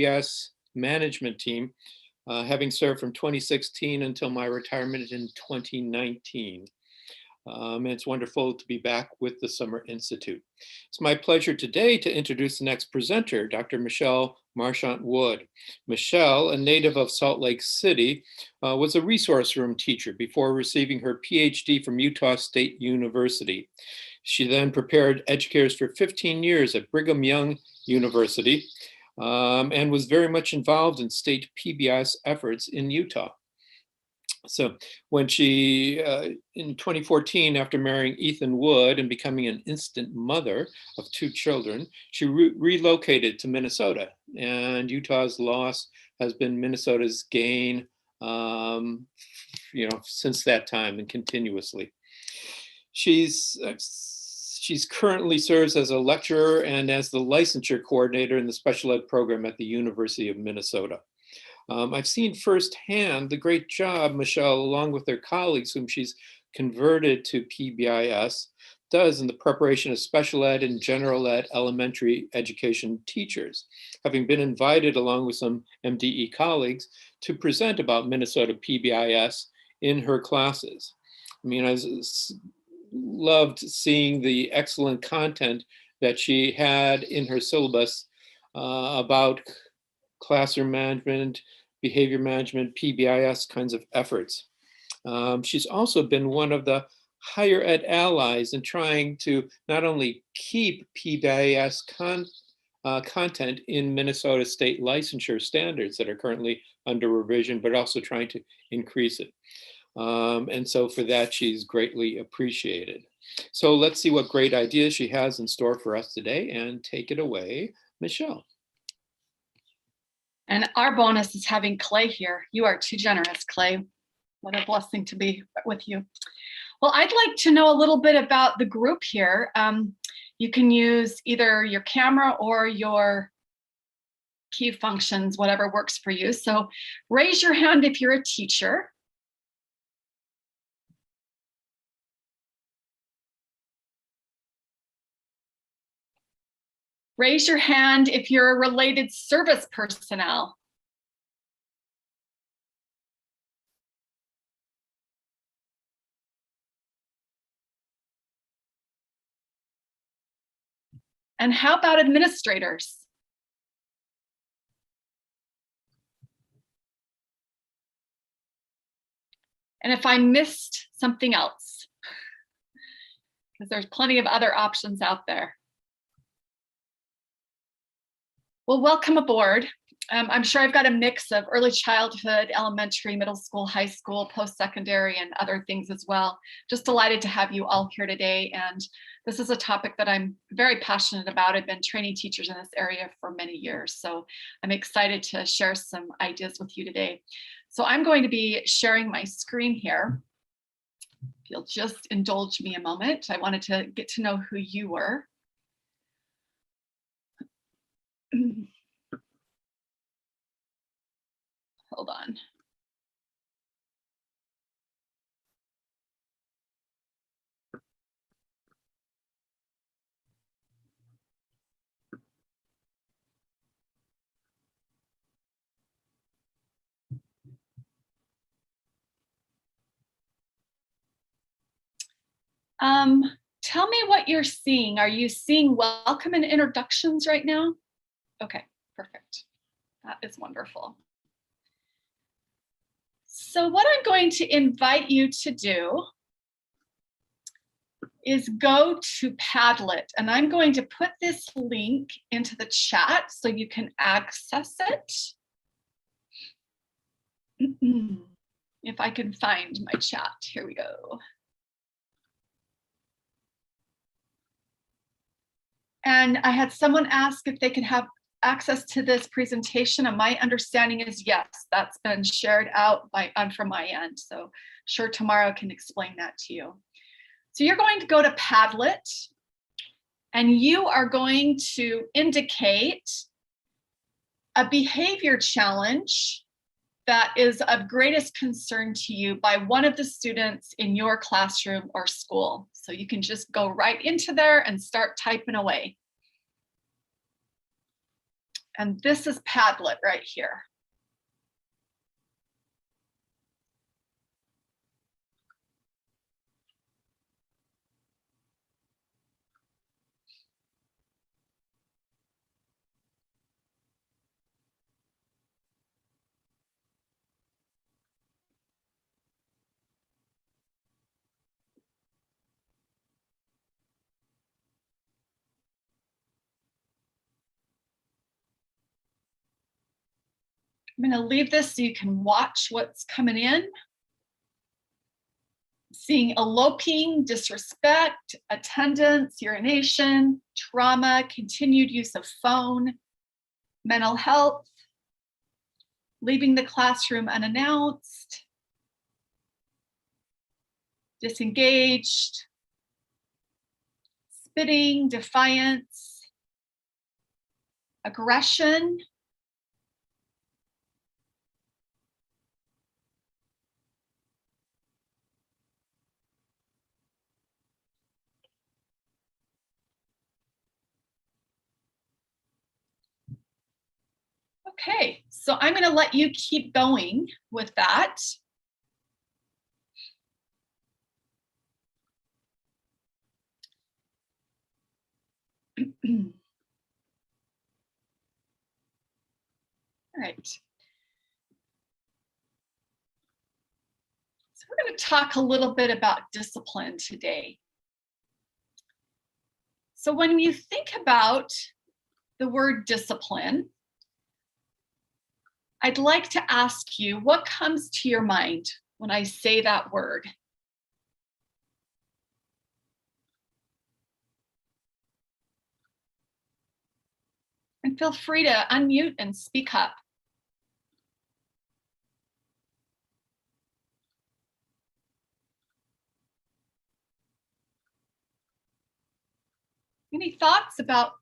PBS management team, having served from 2016 until my retirement in 2019. And it's wonderful to be back with the Summer Institute. It's my pleasure today to introduce the next presenter, Dr. Michelle Marchant-Wood. Michelle, a native of Salt Lake City, was a resource room teacher before receiving her PhD from Utah State University. She then prepared educators for 15 years at Brigham Young University and was very much involved in state PBS efforts in Utah. So when she, in 2014, after marrying Ethan Wood and becoming an instant mother of 2 children, she relocated to Minnesota, and Utah's loss has been Minnesota's gain, since that time and continuously. She's currently serves as a lecturer and as the licensure coordinator in the special ed program at the University of Minnesota. I've seen firsthand the great job Michelle, along with her colleagues whom she's converted to PBIS, does in the preparation of special ed and general ed elementary education teachers, having been invited along with some MDE colleagues to present about Minnesota PBIS in her classes. I mean, I loved seeing the excellent content that she had in her syllabus about classroom management, behavior management, PBIS kinds of efforts. She's also been one of the higher ed allies in trying to not only keep PBIS content in Minnesota state licensure standards that are currently under revision, but also trying to increase it. And so for that, she's greatly appreciated. So let's see what great ideas she has in store for us today, and take it away, Michelle. And our bonus is having Clay here. You are too generous, Clay. What a blessing to be with you. Well, I'd like to know a little bit about the group here. You can use either your camera or your key functions, whatever works for you. So raise your hand if you're a teacher. Raise your hand if you're a related service personnel. And how about administrators? And if I missed something else, because there's plenty of other options out there. Well, welcome aboard. I'm sure I've got a mix of early childhood, elementary, middle school, high school, post-secondary, and other things as well. Just delighted to have you all here today. And this is a topic that I'm very passionate about. I've been training teachers in this area for many years. So I'm excited to share some ideas with you today. So I'm going to be sharing my screen here. If you'll just indulge me a moment. I wanted to get to know who you were. Hold on. Tell me what you're seeing. Are you seeing welcome and introductions right now? Okay, perfect. That is wonderful. So what I'm going to invite you to do is go to Padlet, and I'm going to put this link into the chat so you can access it. If I can find my chat, here we go. And I had someone ask if they could have access to this presentation, and my understanding is yes, that's been shared out from my end. So sure, tomorrow I can explain that to you. So you're going to go to Padlet, and you are going to indicate a behavior challenge that is of greatest concern to you by one of the students in your classroom or school. So you can just go right into there and start typing away. And this is Padlet right here. I'm going to leave this so you can watch what's coming in. Seeing eloping, disrespect, attendance, urination, trauma, continued use of phone, mental health, leaving the classroom unannounced, disengaged, spitting, defiance, aggression, okay, so I'm going to let you keep going with that. All right. So we're going to talk a little bit about discipline today. So when you think about the word discipline, I'd like to ask you, what comes to your mind when I say that word? And feel free to unmute and speak up. Any thoughts about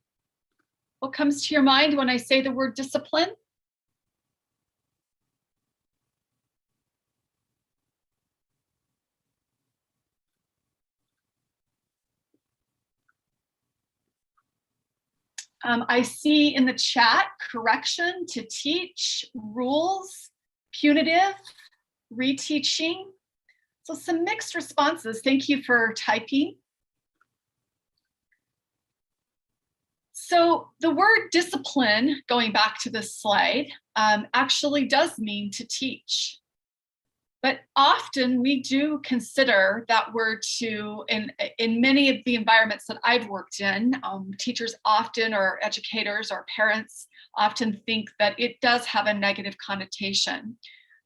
what comes to your mind when I say the word discipline? I see in the chat correction, to teach, rules, punitive, reteaching. So some mixed responses. Thank you for typing. So the word discipline, going back to this slide, actually does mean to teach. But often we do consider that word to, in many of the environments that I've worked in, teachers often, or educators or parents often think that it does have a negative connotation.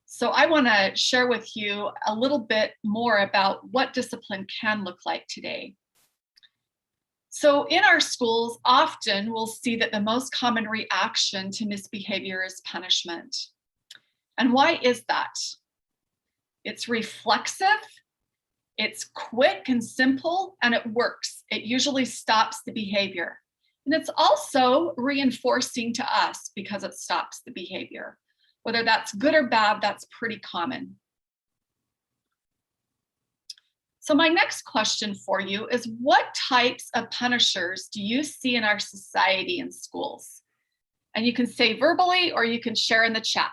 So I want to share with you a little bit more about what discipline can look like today. So in our schools, often we'll see that the most common reaction to misbehavior is punishment. And why is that? It's reflexive, it's quick and simple, and it works. It usually stops the behavior. And it's also reinforcing to us because it stops the behavior. Whether that's good or bad, that's pretty common. So my next question for you is, what types of punishers do you see in our society and schools? And you can say verbally, or you can share in the chat.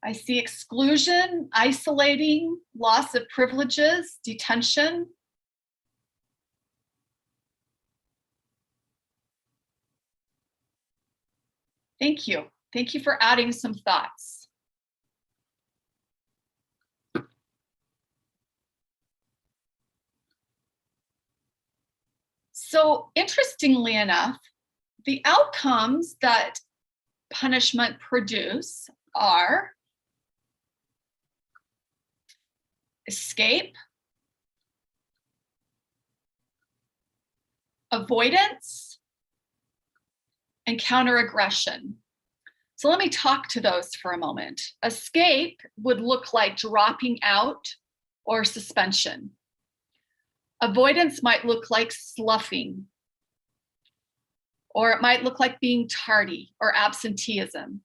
I see exclusion, isolating, loss of privileges, detention. Thank you. Thank you for adding some thoughts. So interestingly enough, the outcomes that punishment produce are escape, avoidance, and counter-aggression. So let me talk to those for a moment. Escape would look like dropping out or suspension. Avoidance might look like sloughing, or it might look like being tardy or absenteeism.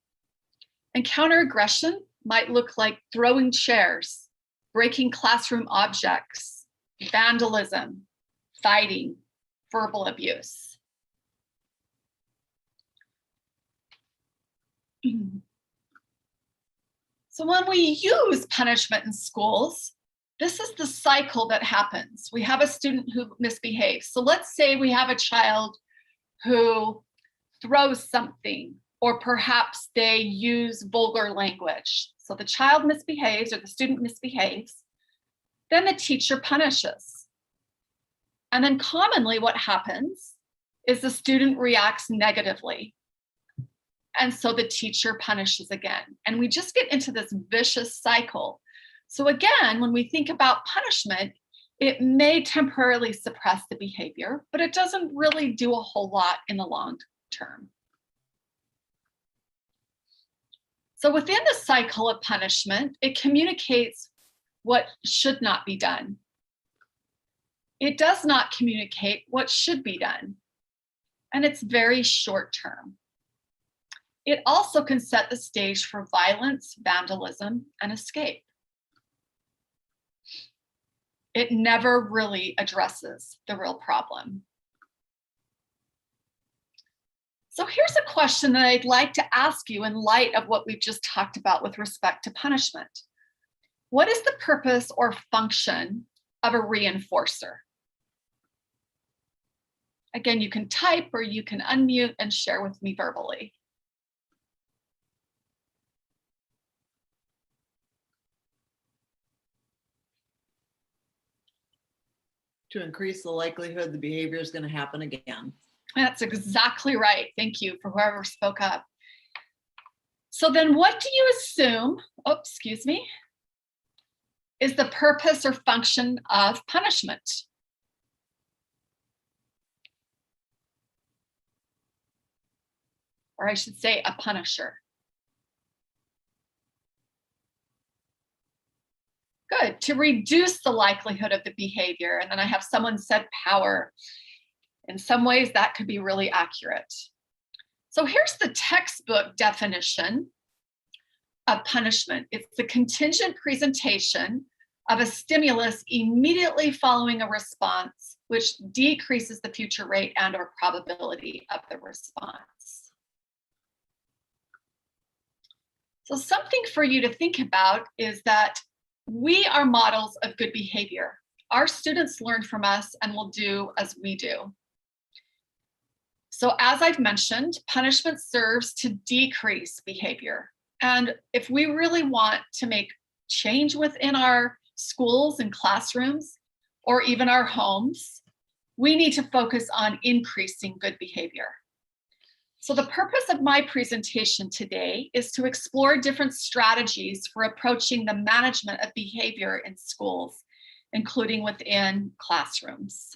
And counter-aggression might look like throwing chairs, breaking classroom objects, vandalism, fighting, verbal abuse. So when we use punishment in schools, this is the cycle that happens. We have a student who misbehaves. So let's say we have a child who throws something, or perhaps they use vulgar language. So the child misbehaves or the student misbehaves, then the teacher punishes. And then commonly what happens is the student reacts negatively. And so the teacher punishes again. And we just get into this vicious cycle. So again, when we think about punishment, it may temporarily suppress the behavior, but it doesn't really do a whole lot in the long term. So within the cycle of punishment, it communicates what should not be done. It does not communicate what should be done. And it's very short term. It also can set the stage for violence, vandalism, and escape. It never really addresses the real problem. So here's a question that I'd like to ask you in light of what we've just talked about with respect to punishment. What is the purpose or function of a reinforcer? Again, you can type or you can unmute and share with me verbally. To increase the likelihood the behavior is going to happen again. That's exactly right. Thank you for whoever spoke up. So then what do you assume, is the purpose or function of punishment? Or I should say a punisher. Good, to reduce the likelihood of the behavior. And then I have someone said power. In some ways that could be really accurate. So here's the textbook definition of punishment. It's the contingent presentation of a stimulus immediately following a response, which decreases the future rate and or probability of the response. So something for you to think about is that we are models of good behavior. Our students learn from us and will do as we do. So as I've mentioned, punishment serves to decrease behavior. And if we really want to make change within our schools and classrooms, or even our homes, we need to focus on increasing good behavior. So the purpose of my presentation today is to explore different strategies for approaching the management of behavior in schools, including within classrooms.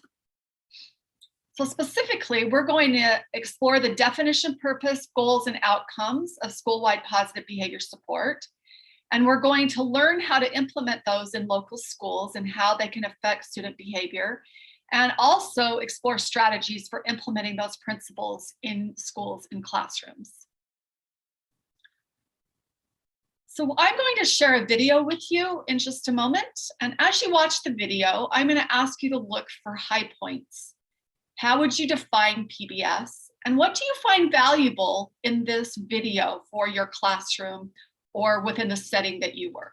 So specifically, we're going to explore the definition, purpose, goals, and outcomes of school-wide positive behavior support. And we're going to learn how to implement those in local schools and how they can affect student behavior, and also explore strategies for implementing those principles in schools and classrooms. So I'm going to share a video with you in just a moment. And as you watch the video, I'm going to ask you to look for high points. How would you define PBS? And what do you find valuable in this video for your classroom or within the setting that you work?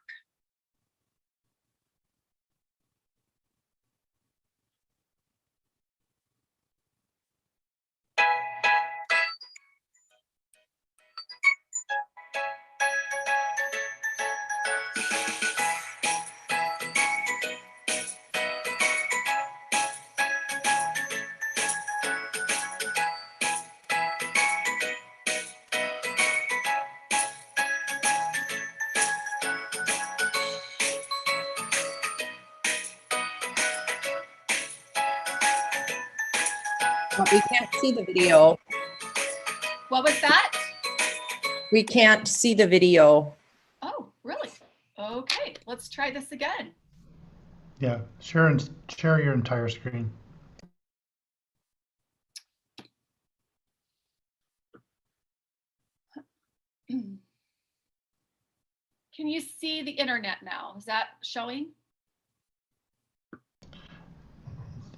But we can't see the video. What was that? We can't see the video. Oh, really? Okay, let's try this again. Yeah, share your entire screen. Can you see the internet now? Is that showing?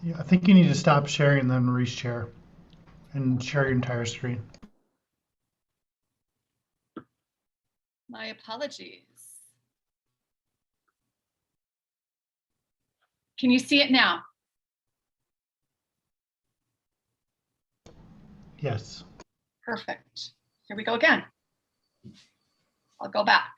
Yeah, I think you need to stop sharing and then reshare and share your entire screen. My apologies. Can you see it now? Yes. Perfect. Here we go again. I'll go back.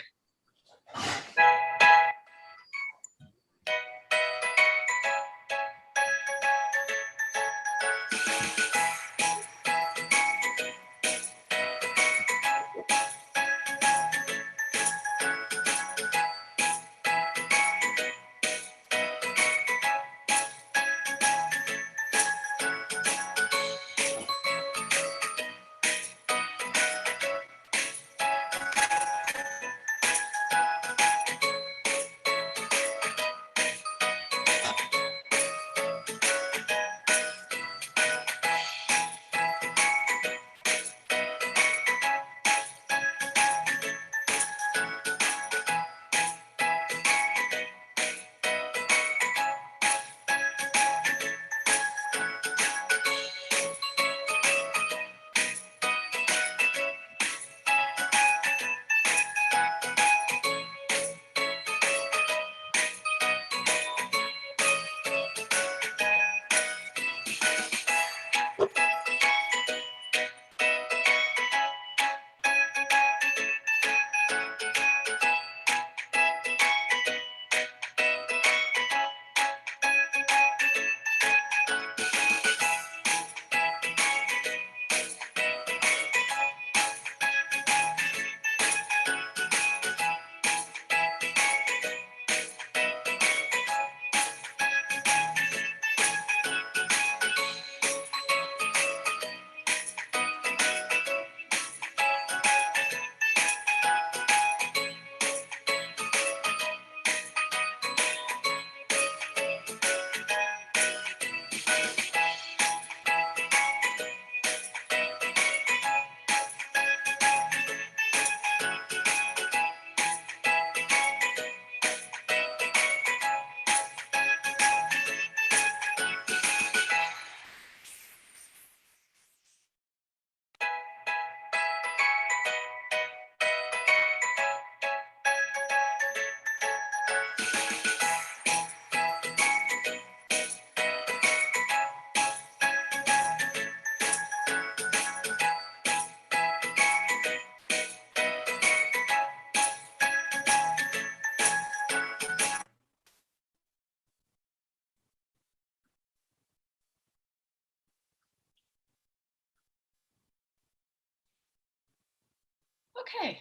Okay.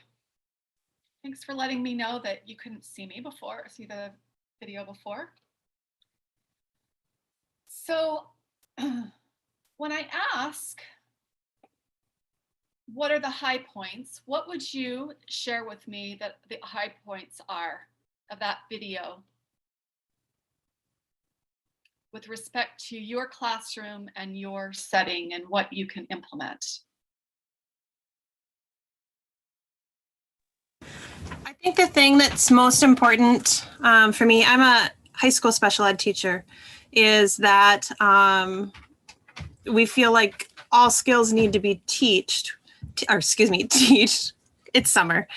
Thanks for letting me know that you couldn't see me before, see the video before. So when I ask, what are the high points? What would you share with me that the high points are of that video with respect to your classroom and your setting and what you can implement? I think the thing that's most important for me, I'm a high school special ed teacher, is that we feel like all skills need to be teached. It's summer,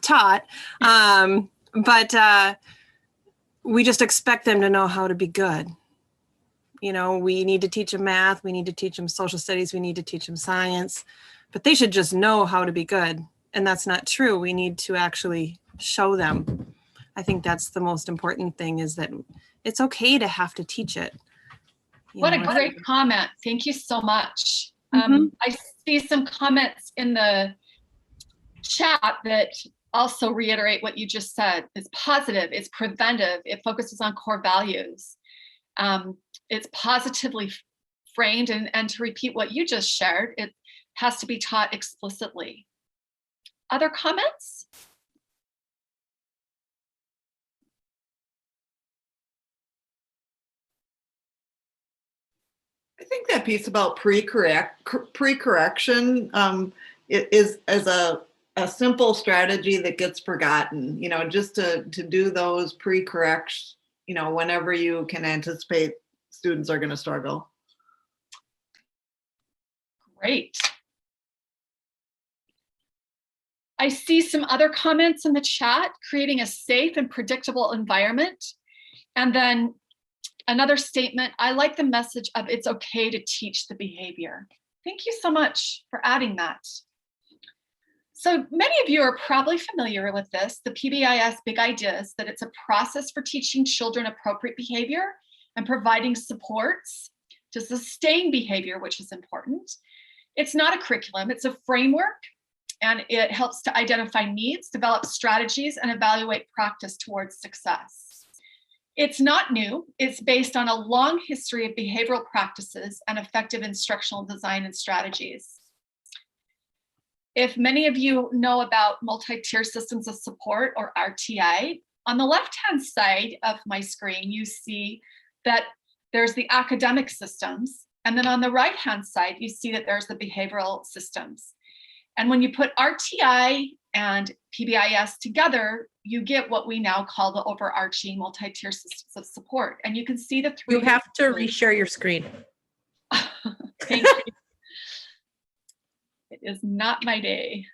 taught. But we just expect them to know how to be good. You know, we need to teach them math, we need to teach them social studies, we need to teach them science, but they should just know how to be good. And that's not true. We need to actually show them. I think that's the most important thing, is that it's okay to have to teach it. What a great comment. Thank you so much. Mhm. I see some comments in the chat that also reiterate what you just said. It's positive, it's preventive, it focuses on core values. It's positively framed, and to repeat what you just shared, it has to be taught explicitly. Other comments? I think that piece about pre-correction it is as a a simple strategy that gets forgotten, just to do those pre-corrects, whenever you can anticipate students are going to struggle. Great. I see some other comments in the chat, creating a safe and predictable environment. And then another statement, I like the message of it's okay to teach the behavior. Thank you so much for adding that. So many of you are probably familiar with this. The PBIS big idea is that it's a process for teaching children appropriate behavior and providing supports to sustain behavior, which is important. It's not a curriculum, it's a framework, and it helps to identify needs, develop strategies, and evaluate practice towards success. It's not new. It's based on a long history of behavioral practices and effective instructional design and strategies. If many of you know about multi-tier systems of support, or RTI, on the left-hand side of my screen, you see that there's the academic systems, and then on the right-hand side, you see that there's the behavioral systems. And when you put RTI and PBIS together, you get what we now call the overarching multi-tier systems of support. And you can see the three. You have to reshare your screen. Thank you. It is not my day.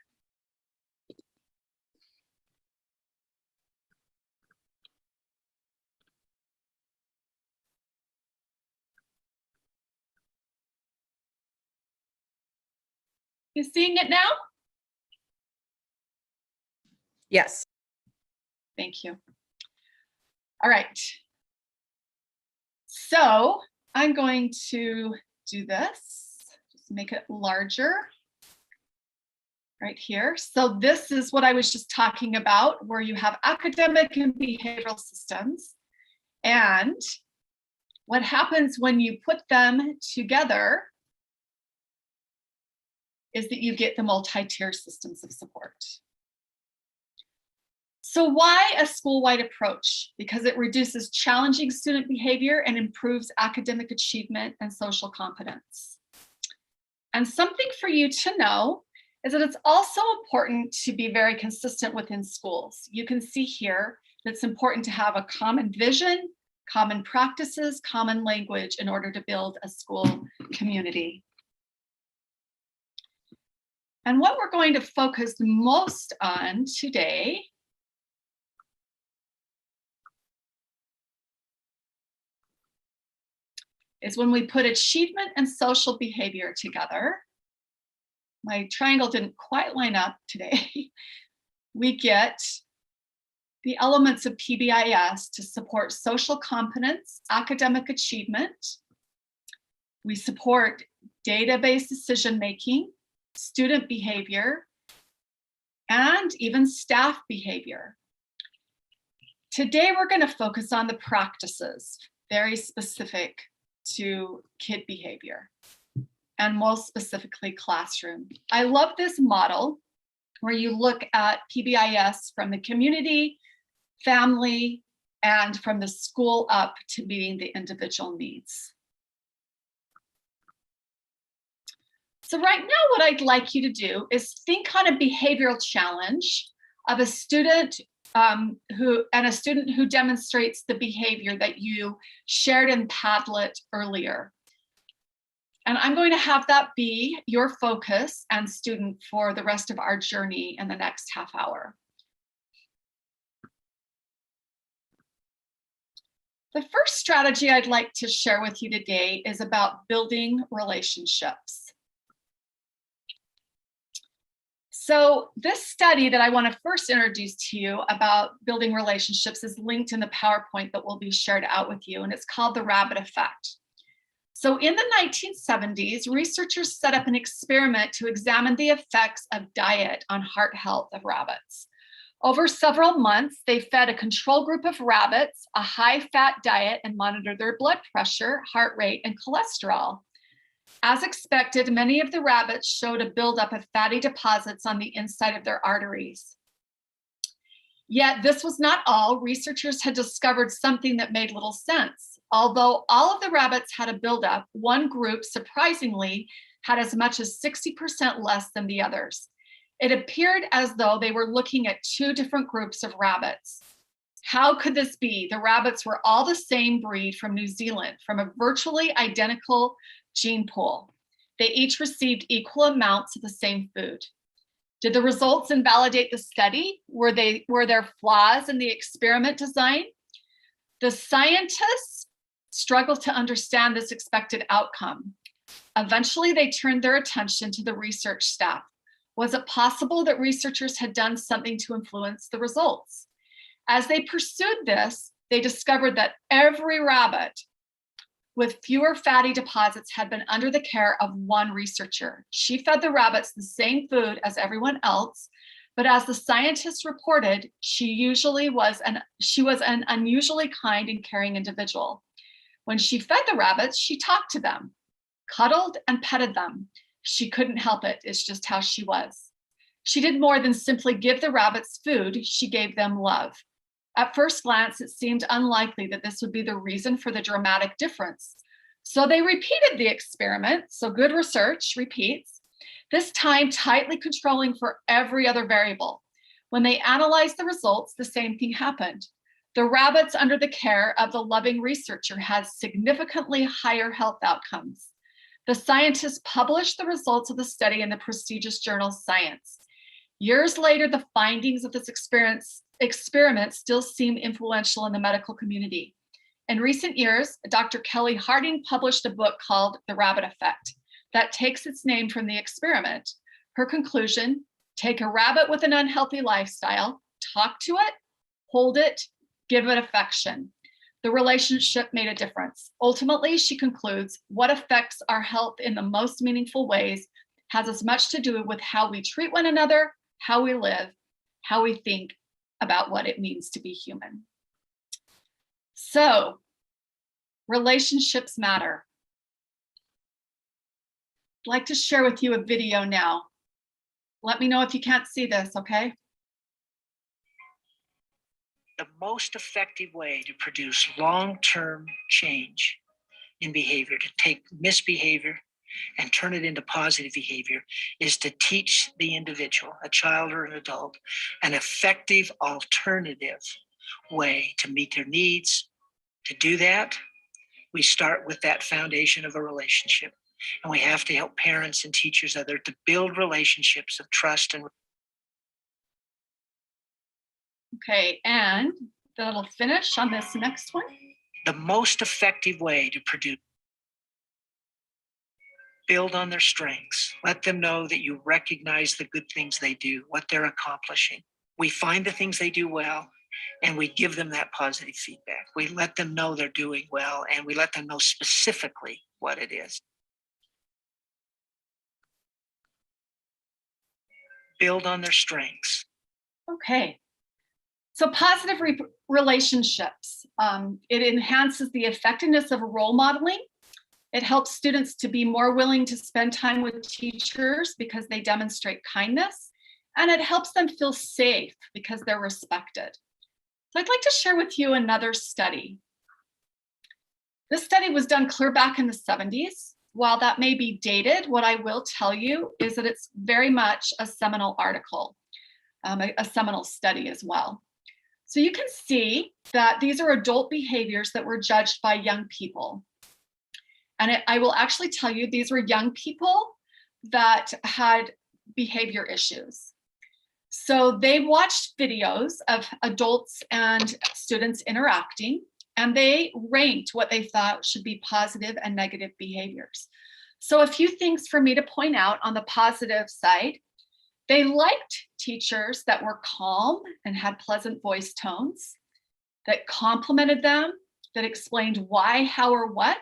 You seeing it now? Yes. Thank you. All right. So I'm going to do this, just make it larger right here. So this is what I was just talking about, where you have academic and behavioral systems. And what happens when you put them together is that you get the multi-tier systems of support. So why a school-wide approach? Because it reduces challenging student behavior and improves academic achievement and social competence. And something for you to know is that it's also important to be very consistent within schools. You can see here that it's important to have a common vision, common practices, common language in order to build a school community. And what we're going to focus most on today is when we put achievement and social behavior together. My triangle didn't quite line up today. We get the elements of PBIS to support social competence, academic achievement. We support database decision-making, student behavior, and even staff behavior. Today, we're going to focus on the practices, very specific to kid behavior, and most specifically classroom. I love this model where you look at PBIS from the community, family, and from the school up to meeting the individual needs. So right now, what I'd like you to do is think on a behavioral challenge of a student who demonstrates the behavior that you shared in Padlet earlier. And I'm going to have that be your focus and student for the rest of our journey in the next half hour. The first strategy I'd like to share with you today is about building relationships. So this study that I want to first introduce to you about building relationships is linked in the PowerPoint that will be shared out with you, and it's called the rabbit effect. So in the 1970s, researchers set up an experiment to examine the effects of diet on heart health of rabbits. Over several months, they fed a control group of rabbits a high-fat diet and monitored their blood pressure, heart rate, and cholesterol. As expected, many of the rabbits showed a buildup of fatty deposits on the inside of their arteries. Yet this was not all. Researchers had discovered something that made little sense. Although all of the rabbits had a buildup, one group surprisingly had as much as 60% less than the others. It appeared as though they were looking at two different groups of rabbits. How could this be? The rabbits were all the same breed from New Zealand, from a virtually identical gene pool. They each received equal amounts of the same food. Did the results invalidate the study? Were there flaws in the experiment design? The scientists struggled to understand this expected outcome. Eventually, they turned their attention to the research staff. Was it possible that researchers had done something to influence the results? As they pursued this, they discovered that every rabbit with fewer fatty deposits had been under the care of one researcher. She fed the rabbits the same food as everyone else, but as the scientists reported, she was an unusually kind and caring individual. When she fed the rabbits, she talked to them, cuddled and petted them. She couldn't help it. It's just how she was. She did more than simply give the rabbits food. She gave them love. At first glance, it seemed unlikely that this would be the reason for the dramatic difference. So they repeated the experiment. So good research repeats, this time tightly controlling for every other variable. When they analyzed the results, the same thing happened. The rabbits under the care of the loving researcher had significantly higher health outcomes. The scientists published the results of the study in the prestigious journal Science. Years later, the findings of this experiment still seem influential in the medical community. In recent years, Dr. Kelly Harding published a book called The Rabbit Effect that takes its name from the experiment. Her conclusion, take a rabbit with an unhealthy lifestyle, talk to it, hold it, give it affection. The relationship made a difference. Ultimately, she concludes, what affects our health in the most meaningful ways has as much to do with how we treat one another, how we live, how we think about what it means to be human. So, relationships matter. I'd like to share with you a video now. Let me know if you can't see this, okay? The most effective way to produce long-term change in behavior, to take misbehavior and turn it into positive behavior, is to teach the individual, a child or an adult, an effective alternative way to meet their needs. To do that, we start with that foundation of a relationship. And we have to help parents and teachers other to build relationships of trust and. Okay, and that'll finish on this next one. The most effective way to produce. Build on their strengths. Let them know that you recognize the good things they do, what they're accomplishing. We find the things they do well, and we give them that positive feedback. We let them know they're doing well, and we let them know specifically what it is. Build on their strengths. Okay. So positive relationships, it enhances the effectiveness of role modeling. It helps students to be more willing to spend time with teachers because they demonstrate kindness, and it helps them feel safe because they're respected. So I'd like to share with you another study. This study was done clear back in the 70s. While that may be dated, what I will tell you is that it's very much a seminal article, a seminal study as well. So you can see that these are adult behaviors that were judged by young people. And I will actually tell you, these were young people that had behavior issues. So they watched videos of adults and students interacting, and they ranked what they thought should be positive and negative behaviors. So a few things for me to point out on the positive side. They liked teachers that were calm and had pleasant voice tones, that complimented them, that explained why, how, or what,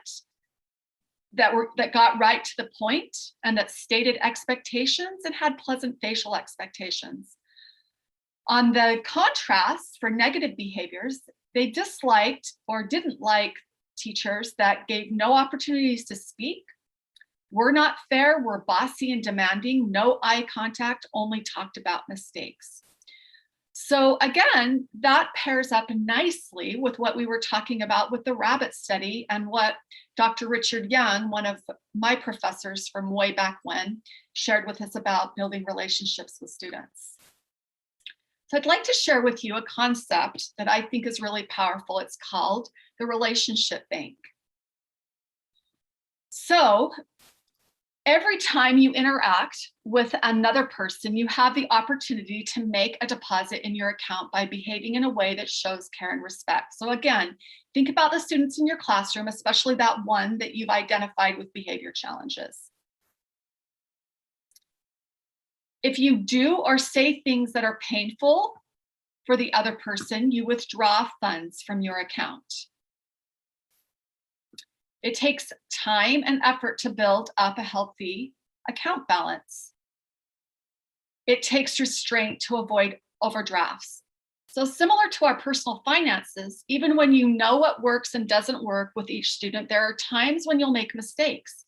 that got right to the point, and that stated expectations and had pleasant facial expectations. On the contrast for negative behaviors, they disliked or didn't like teachers that gave no opportunities to speak, were not fair, were bossy and demanding, no eye contact, only talked about mistakes. So again, that pairs up nicely with what we were talking about with the rabbit study and what Dr. Richard Young, one of my professors from way back when, shared with us about building relationships with students. So I'd like to share with you a concept that I think is really powerful. It's called the relationship bank. So every time you interact with another person, you have the opportunity to make a deposit in your account by behaving in a way that shows care and respect. So again, think about the students in your classroom, especially that one that you've identified with behavior challenges. If you do or say things that are painful for the other person, you withdraw funds from your account. It takes time and effort to build up a healthy account balance. It takes restraint to avoid overdrafts. So similar to our personal finances, even when you know what works and doesn't work with each student, there are times when you'll make mistakes.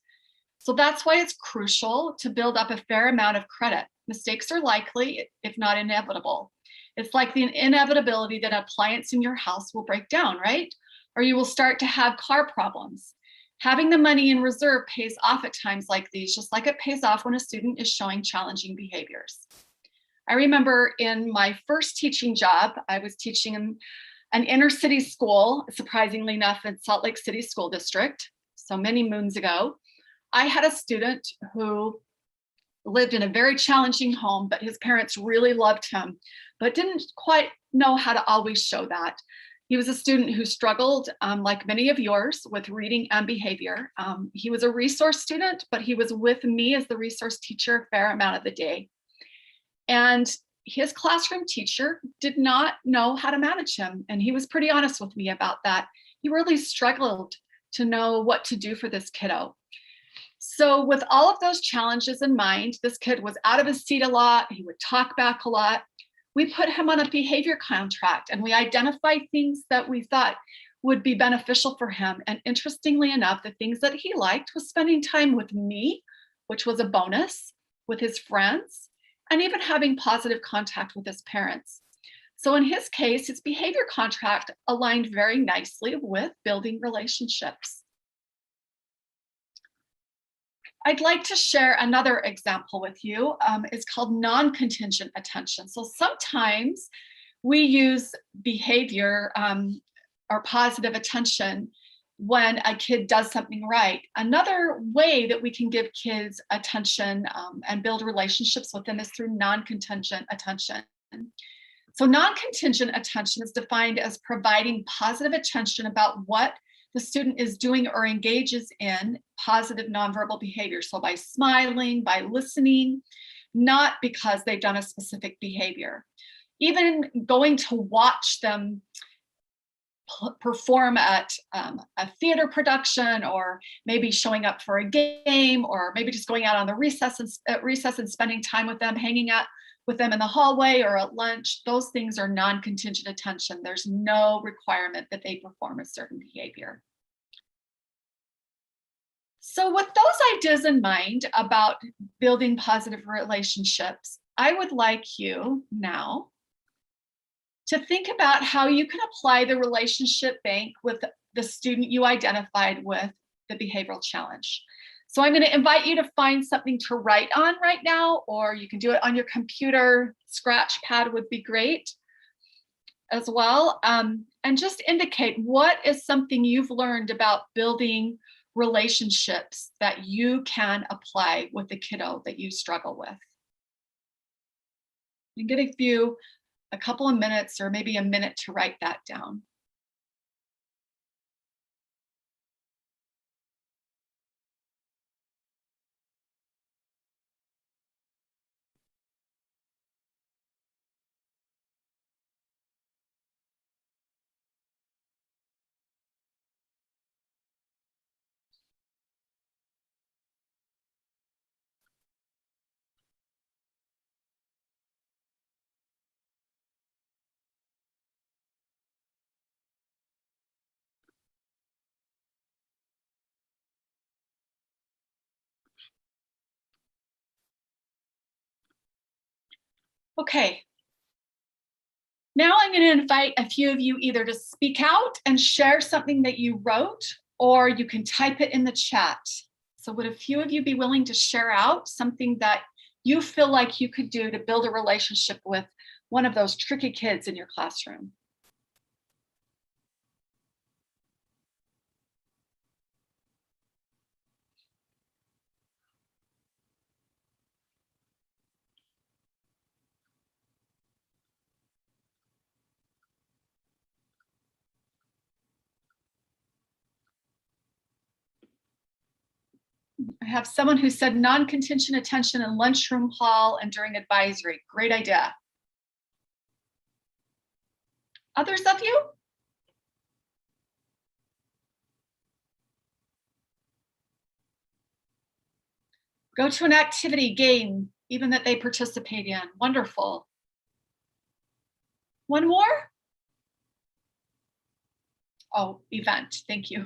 So that's why it's crucial to build up a fair amount of credit. Mistakes are likely, if not inevitable. It's like the inevitability that an appliance in your house will break down, right? Or you will start to have car problems. Having the money in reserve pays off at times like these, just like it pays off when a student is showing challenging behaviors. I remember in my first teaching job, I was teaching in an inner city school, surprisingly enough, in Salt Lake City School District, so many moons ago. I had a student who lived in a very challenging home, but his parents really loved him, but didn't quite know how to always show that. He was a student who struggled, like many of yours, with reading and behavior. He was a resource student, but he was with me as the resource teacher a fair amount of the day. And his classroom teacher did not know how to manage him. And he was pretty honest with me about that. He really struggled to know what to do for this kiddo. So with all of those challenges in mind, this kid was out of his seat a lot. He would talk back a lot. We put him on a behavior contract and we identified things that we thought would be beneficial for him. And interestingly enough, the things that he liked was spending time with me, which was a bonus, with his friends, and even having positive contact with his parents. So in his case, his behavior contract aligned very nicely with building relationships. I'd like to share another example with you. It's called non-contingent attention. So sometimes we use behavior or positive attention when a kid does something right. Another way that we can give kids attention and build relationships with them is through non-contingent attention. So non-contingent attention is defined as providing positive attention about what the student is doing or engages in positive nonverbal behavior. So by smiling, by listening, not because they've done a specific behavior. Even going to watch them perform at a theater production, or maybe showing up for a game, or maybe just going out on the recess and spending time with them, hanging out with them in the hallway or at lunch. Those things are non-contingent attention. There's no requirement that they perform a certain behavior. So with those ideas in mind about building positive relationships, I would like you now to think about how you can apply the relationship bank with the student you identified with the behavioral challenge. So I'm going to invite you to find something to write on right now, or you can do it on your computer. Scratch pad would be great as well. And just indicate what is something you've learned about building relationships that you can apply with the kiddo that you struggle with. You can give a couple of minutes or maybe a minute to write that down. Okay, Now I'm going to invite a few of you either to speak out and share something that you wrote, or you can type it in the chat. So would a few of you be willing to share out something that you feel like you could do to build a relationship with one of those tricky kids in your classroom? I have someone who said non-contention attention in lunchroom hall and during advisory. Great idea. Others of you? Go to an activity, game, even that they participate in. Wonderful. One more? Oh, event. Thank you.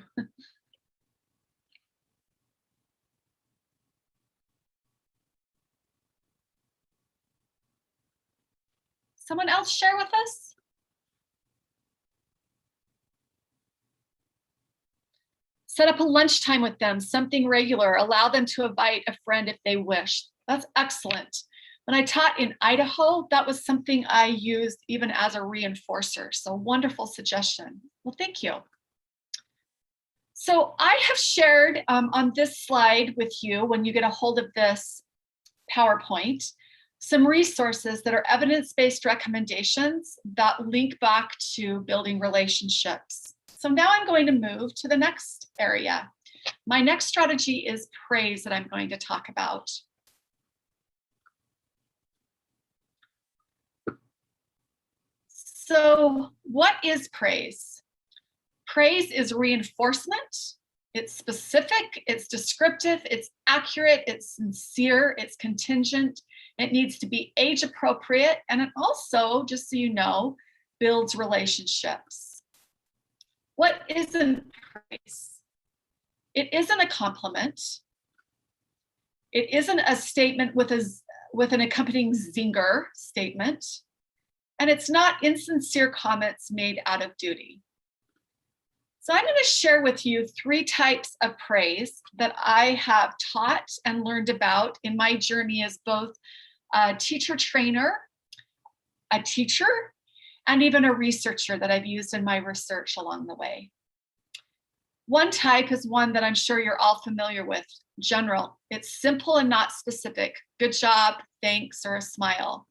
Someone else share with us? Set up a lunchtime with them, something regular. Allow them to invite a friend if they wish. That's excellent. When I taught in Idaho, that was something I used even as a reinforcer. So wonderful suggestion. Well, thank you. So I have shared on this slide with you, when you get a hold of this PowerPoint, some resources that are evidence-based recommendations that link back to building relationships. So now I'm going to move to the next area. My next strategy is praise that I'm going to talk about. So what is praise? Praise is reinforcement. It's specific, it's descriptive, it's accurate, it's sincere, it's contingent. It needs to be age appropriate, and it also, just so you know, builds relationships. What isn't praise? It isn't a compliment. It isn't a statement with an accompanying zinger statement. And it's not insincere comments made out of duty. So I'm going to share with you 3 types of praise that I have taught and learned about in my journey as both a teacher trainer, a teacher, and even a researcher that I've used in my research along the way. One type is one that I'm sure you're all familiar with, general. It's simple and not specific. Good job, thanks, or a smile.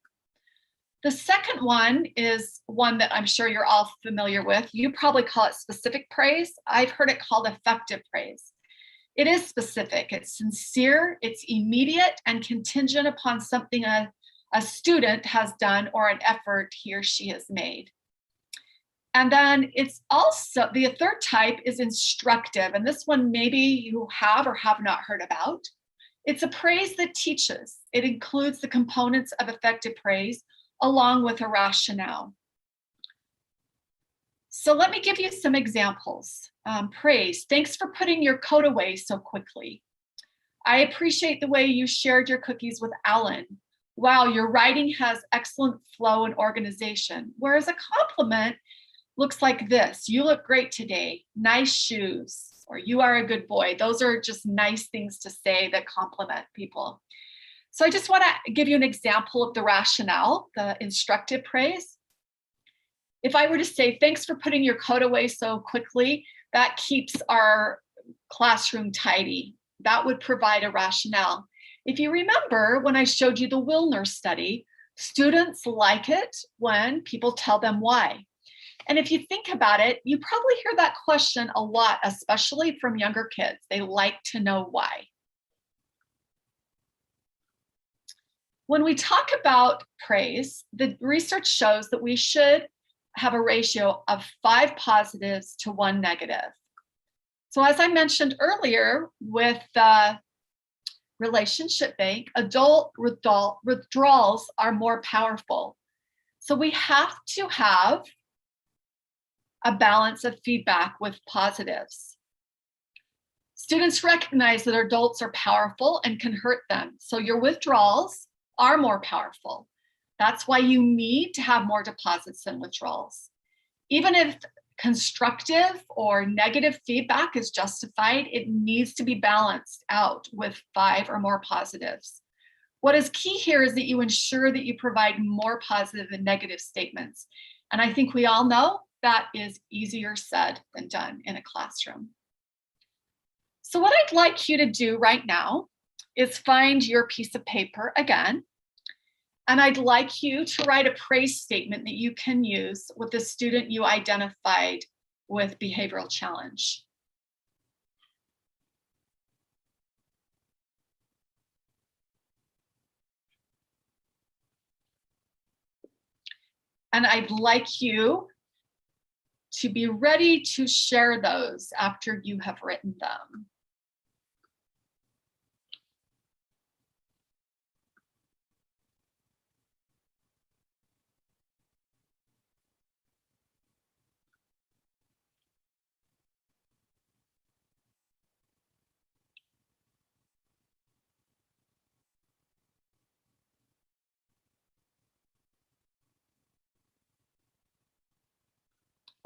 The second one is one that I'm sure you're all familiar with. You probably call it specific praise. I've heard it called effective praise. It is specific, it's sincere, it's immediate and contingent upon something a student has done or an effort he or she has made. And then it's also, the third type is instructive. And this one maybe you have or have not heard about. It's a praise that teaches. It includes the components of effective praise along with a rationale. So let me give you some examples. Praise, thanks for putting your coat away so quickly. I appreciate the way you shared your cookies with Alan. Wow, your writing has excellent flow and organization. Whereas a compliment looks like this: you look great today, nice shoes, or you are a good boy. Those are just nice things to say that compliment people. So I just want to give you an example of the rationale, the instructive praise. If I were to say, thanks for putting your coat away so quickly, that keeps our classroom tidy. That would provide a rationale. If you remember when I showed you the Wilner study, students like it when people tell them why. And if you think about it, you probably hear that question a lot, especially from younger kids. They like to know why. When we talk about praise, the research shows that we should have a ratio of 5 positives to 1 negative. So as I mentioned earlier with the relationship bank, adult withdrawals are more powerful. So we have to have a balance of feedback with positives. Students recognize that adults are powerful and can hurt them. So your withdrawals are more powerful. That's why you need to have more deposits than withdrawals. Even if constructive or negative feedback is justified, it needs to be balanced out with 5 or more positives. What is key here is that you ensure that you provide more positive than negative statements. And I think we all know that is easier said than done in a classroom. So what I'd like you to do right now is find your piece of paper again. And I'd like you to write a praise statement that you can use with the student you identified with behavioral challenge. And I'd like you to be ready to share those after you have written them.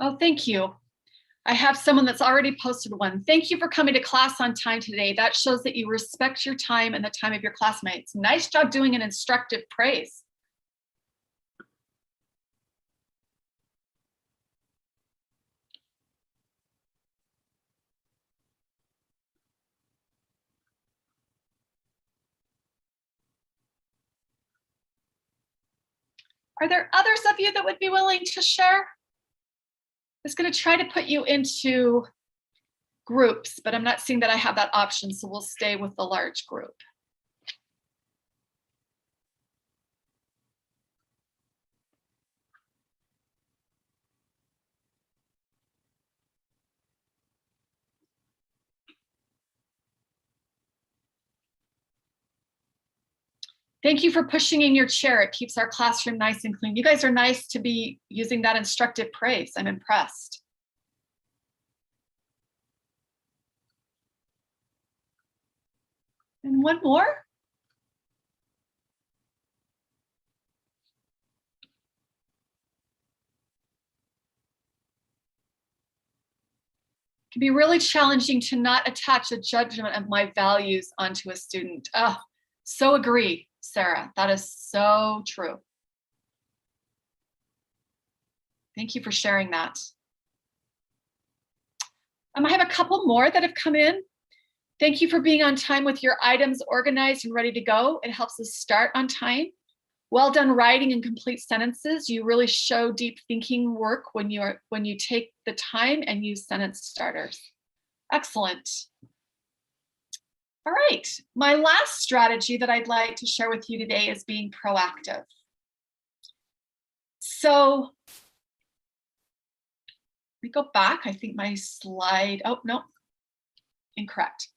Oh, thank you. I have someone that's already posted one. Thank you for coming to class on time today. That shows that you respect your time and the time of your classmates. Nice job doing an instructive praise. Are there others of you that would be willing to share? I was going to try to put you into groups, but I'm not seeing that I have that option, so we'll stay with the large group. Thank you for pushing in your chair. It keeps our classroom nice and clean. You guys are nice to be using that instructive praise. I'm impressed. And one more. It can be really challenging to not attach a judgment of my values onto a student. Oh, so agree, Sarah. That is so true. Thank you for sharing that. I have a couple more that have come in. Thank you for being on time with your items organized and ready to go. It helps us start on time. Well done writing and complete sentences. You really show deep thinking work when you take the time and use sentence starters. Excellent. All right, my last strategy that I'd like to share with you today is being proactive. So let me go back. I think my slide, oh no, incorrect.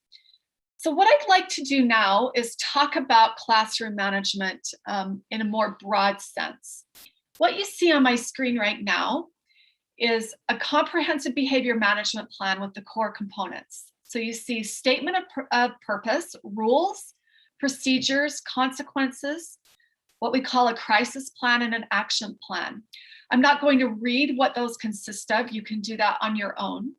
So what I'd like to do now is talk about classroom management in a more broad sense. What you see on my screen right now is a comprehensive behavior management plan with the core components. So you see statement of purpose, rules, procedures, consequences, what we call a crisis plan and an action plan. I'm not going to read what those consist of. You can do that on your own.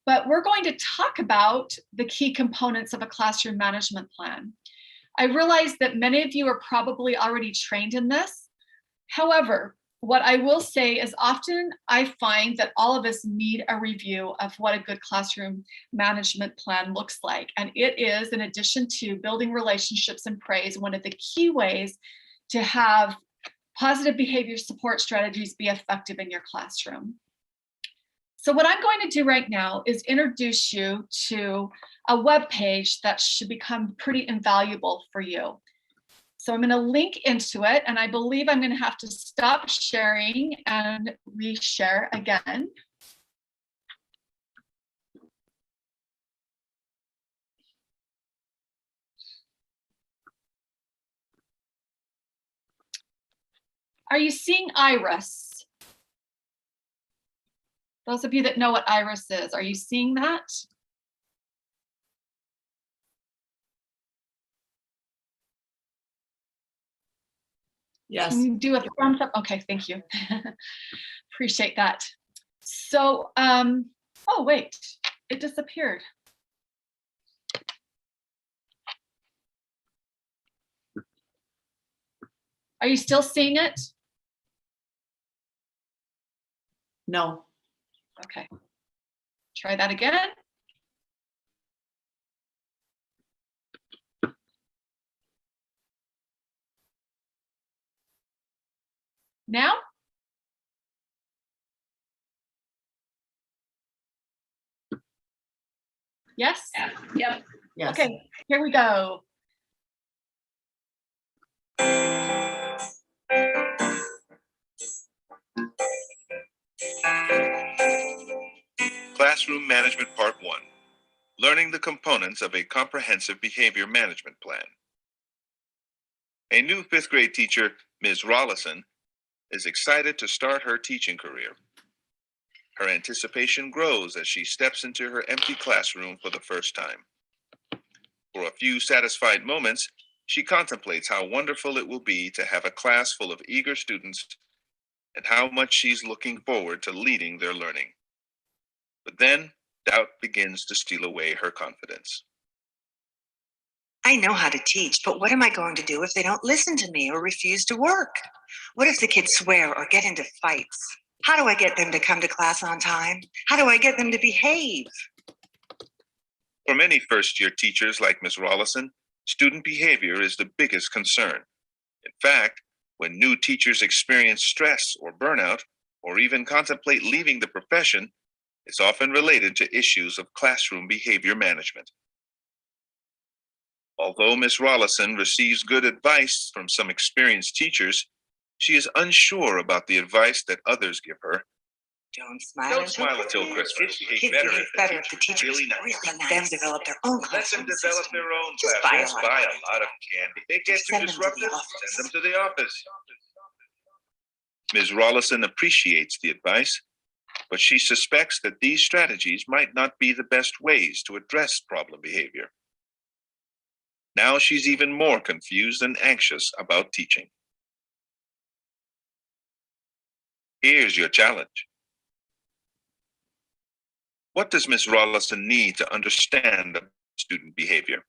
But we're going to talk about the key components of a classroom management plan. I realize that many of you are probably already trained in this. However, what I will say is often I find that all of us need a review of what a good classroom management plan looks like. And it is, in addition to building relationships and praise, one of the key ways to have positive behavior support strategies be effective in your classroom. So what I'm going to do right now is introduce you to a web page that should become pretty invaluable for you. So I'm going to link into it, and I believe I'm going to have to stop sharing and reshare again. Are you seeing Iris? Those of you that know what Iris is, are you seeing that? Yes. Can you do a thumbs up? Okay, thank you. Appreciate that. So, oh wait, it disappeared. Are you still seeing it? No. Okay. Try that again. Now? Yes? Yep. Yes. Okay, here we go. Classroom Management Part 1, Learning the Components of a Comprehensive Behavior Management Plan. A new 5th grade teacher, Ms. Rollison, is excited to start her teaching career. Her anticipation grows as she steps into her empty classroom for the first time. For a few satisfied moments, she contemplates how wonderful it will be to have a class full of eager students and how much she's looking forward to leading their learning. But then, doubt begins to steal away her confidence. I know how to teach, but what am I going to do if they don't listen to me or refuse to work? What if the kids swear or get into fights? How do I get them to come to class on time? How do I get them to behave? For many first-year teachers like Ms. Rollison, student behavior is the biggest concern. In fact, when new teachers experience stress or burnout, or even contemplate leaving the profession, it's often related to issues of classroom behavior management. Although Ms. Rollison receives good advice from some experienced teachers, she is unsure about the advice that others give her. Don't smile, Don't smile until Christmas. Kids behave better if the teachers really nice. let them develop their own Let classroom them develop system. their own Just class. buy a lot of Buy candy. a lot of candy. They get too Send them to the disruptive, office. send them to the office. Ms. Rollison appreciates the advice, but she suspects that these strategies might not be the best ways to address problem behavior. Now she's even more confused and anxious about teaching. Here's your challenge. What does Ms. Rollison need to understand about student behavior?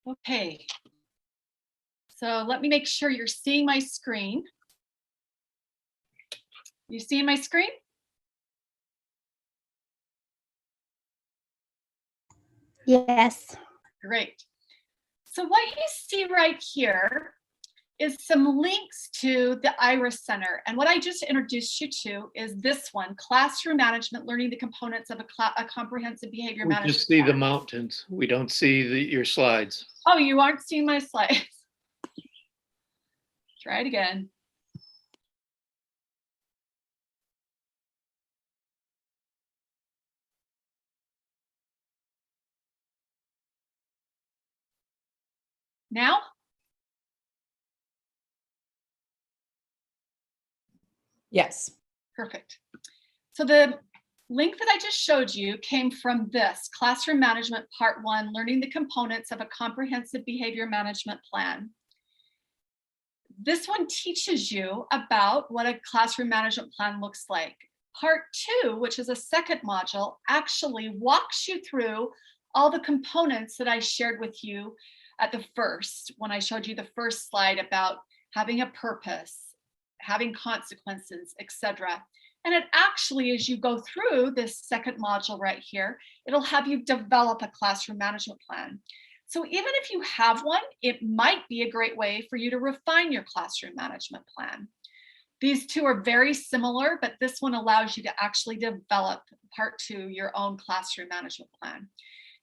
Okay. So let me make sure you're seeing my screen. You seeing my screen? Yes. Great. So what you see right here is some links to the IRIS Center. And what I just introduced you to is this one, Classroom Management, Learning the Components of a Comprehensive Behavior We Management just see the Plan. mountains. We don't see your slides. Oh, you aren't seeing my slides. Try it again. Now? Yes. Perfect. So the link that I just showed you came from this, Classroom Management Part 1, Learning the Components of a Comprehensive Behavior Management Plan. This one teaches you about what a classroom management plan looks like. Part 2, which is a second module, actually walks you through all the components that I shared with you at the first, when I showed you the first slide about having a purpose, having consequences, etc. And it actually, as you go through this second module right here, it'll have you develop a classroom management plan. So even if you have one, it might be a great way for you to refine your classroom management plan. These two are very similar, but this one allows you to actually develop Part 2, your own classroom management plan.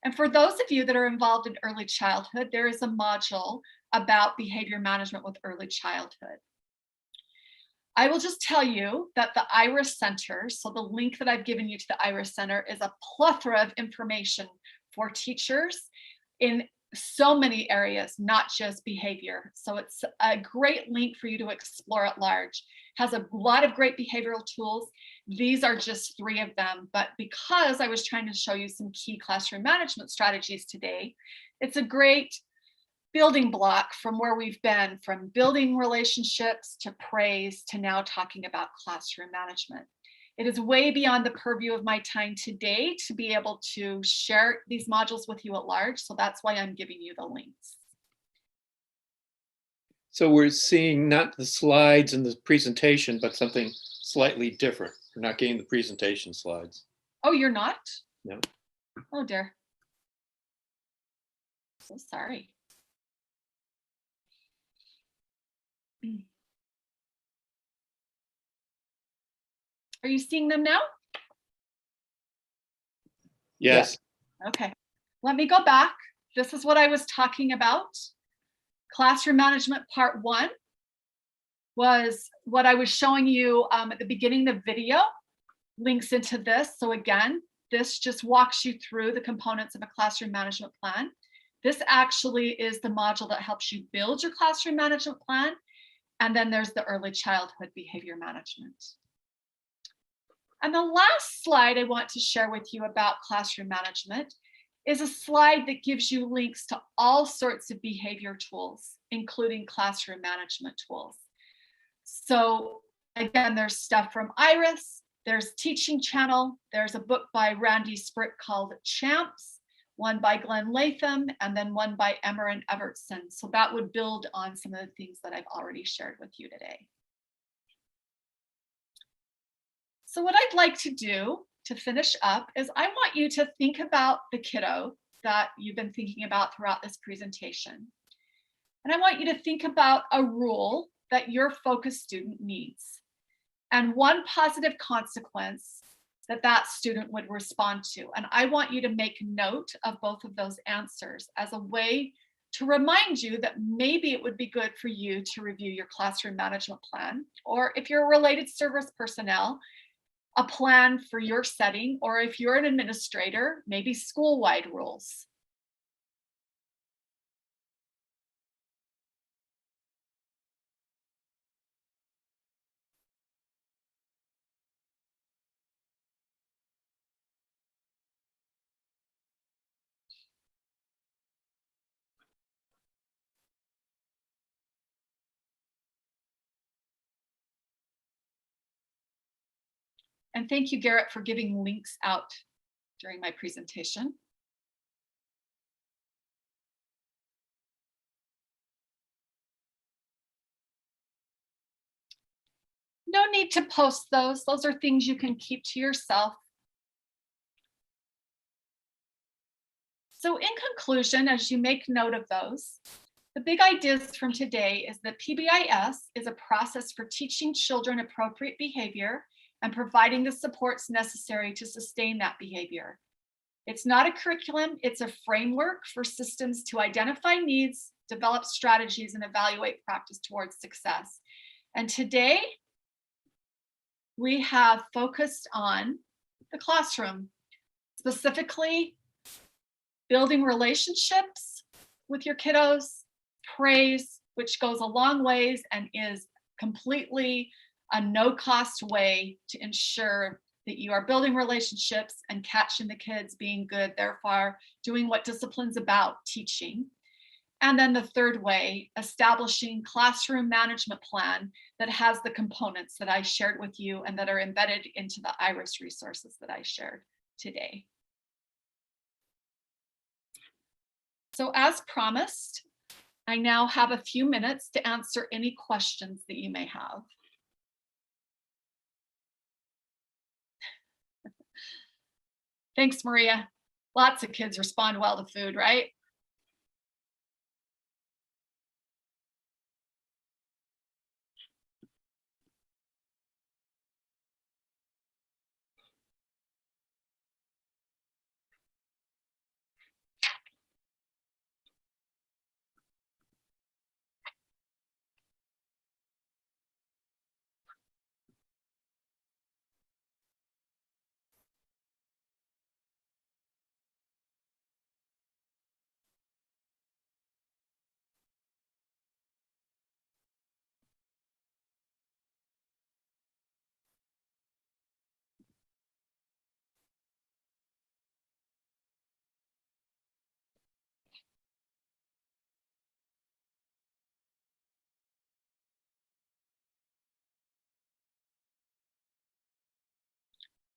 And for those of you that are involved in early childhood, there is a module about behavior management with early childhood. I will just tell you that the IRIS Center, so the link that I've given you to the IRIS Center, is a plethora of information for teachers in so many areas, not just behavior. So it's a great link for you to explore at large. Has a lot of great behavioral tools. These are just 3 of them, but because I was trying to show you some key classroom management strategies today, it's a great building block from where we've been, from building relationships to praise to now talking about classroom management. It is way beyond the purview of my time today to be able to share these modules with you at large. So that's why I'm giving you the links. So we're seeing not the slides and the presentation, but something slightly different. We're not getting the presentation slides. Oh, you're not? No. Oh dear. So sorry. Are you seeing them now? Yes. Okay, let me go back. This is what I was talking about. Classroom management part 1 was what I was showing you at the beginning of the video. Links into this. So again, this just walks you through the components of a classroom management plan. This actually is the module that helps you build your classroom management plan. And then there's the early childhood behavior management. And the last slide I want to share with you about classroom management is a slide that gives you links to all sorts of behavior tools, including classroom management tools. So again, there's stuff from Iris, there's Teaching Channel, there's a book by Randy Sprick called Champs, one by Glenn Latham, and then one by Emmer and Evertson. So that would build on some of the things that I've already shared with you today. So what I'd like to do to finish up is I want you to think about the kiddo that you've been thinking about throughout this presentation. And I want you to think about a rule that your focus student needs and one positive consequence that that student would respond to. And I want you to make note of both of those answers as a way to remind you that maybe it would be good for you to review your classroom management plan, or if you're a related service personnel, a plan for your setting, or if you're an administrator, maybe school-wide rules. And thank you, Garrett, for giving links out during my presentation. No need to post those. Those are things you can keep to yourself. So in conclusion, as you make note of those, the big ideas from today is that PBIS is a process for teaching children appropriate behavior and providing the supports necessary to sustain that behavior. It's not a curriculum, it's a framework for systems to identify needs, develop strategies, and evaluate practice towards success. And today, we have focused on the classroom, specifically building relationships with your kiddos, praise, which goes a long ways and is completely a no-cost way to ensure that you are building relationships and catching the kids being good, therefore doing what discipline's about, teaching. And then the third way, establishing classroom management plan that has the components that I shared with you and that are embedded into the IRIS resources that I shared today. So as promised, I now have a few minutes to answer any questions that you may have. Thanks, Maria. Lots of kids respond well to food, right?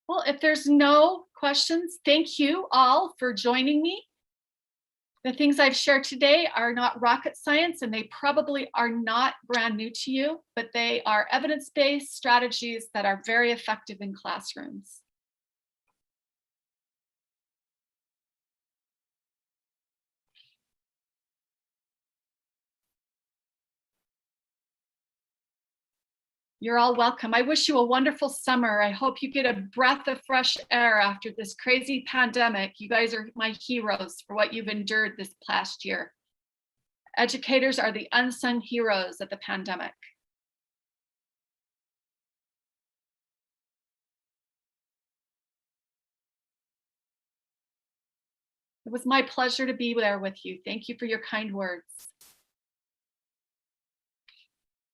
Well, if there's no questions, thank you all for joining me. The things I've shared today are not rocket science, and they probably are not brand new to you, but they are evidence-based strategies that are very effective in classrooms. You're all welcome. I wish you a wonderful summer. I hope you get a breath of fresh air after this crazy pandemic. You guys are my heroes for what you've endured this past year. Educators are the unsung heroes of the pandemic. It was my pleasure to be there with you. Thank you for your kind words.